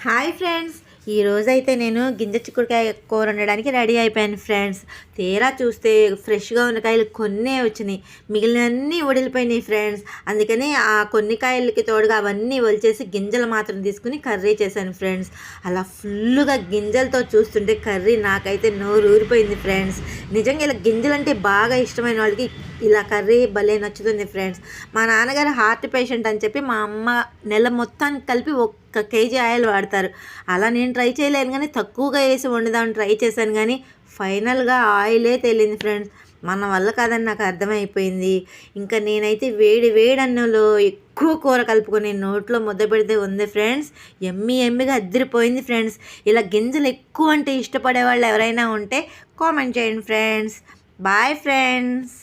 Hi friends, ఈరోజైతే నేను గింజ చిక్కుడుకాయ కూర వండడానికి రెడీ అయిపోయాను ఫ్రెండ్స్. తీరా చూస్తే ఫ్రెష్గా ఉన్న కాయలు కొన్నే వచ్చినాయి, మిగిలినన్నీ వడిలిపోయినాయి ఫ్రెండ్స్. అందుకని ఆ కొన్ని కాయలకి తోడుగా అవన్నీ వలిచేసి గింజలు మాత్రం తీసుకుని కర్రీ చేశాను ఫ్రెండ్స్. అలా ఫుల్లుగా గింజలతో చూస్తుంటే కర్రీ నాకైతే నోరు ఊరిపోయింది ఫ్రెండ్స్. నిజంగా ఇలా గింజలు అంటే బాగా ఇష్టమైన వాళ్ళకి ఇలా కర్రీ భలే నచ్చుతుంది ఫ్రెండ్స్. మా నాన్నగారు హార్ట్ పేషెంట్ అని చెప్పి మా అమ్మ నెల మొత్తానికి కలిపి 1 కేజీ ఆయిల్ వాడతారు. అలా నేను ట్రై చేయలేను కానీ తక్కువగా వేసి వండుదామని ట్రై చేశాను, కానీ ఫైనల్గా ఆయిలే తేలింది ఫ్రెండ్స్. మన వల్ల కాదని నాకు అర్థమైపోయింది. ఇంకా నేనైతే వేడి వేడి అన్నంలో ఎక్కువ కూర కలుపుకొని నోట్లో ముద్ద పెడితే ఉంది ఫ్రెండ్స్, ఎమ్మిగా అద్దరిపోయింది ఫ్రెండ్స్. ఇలా గింజలు ఎక్కువ అంటే ఇష్టపడే వాళ్ళు ఎవరైనా ఉంటే కామెంట్ చేయండి ఫ్రెండ్స్. Bye friends.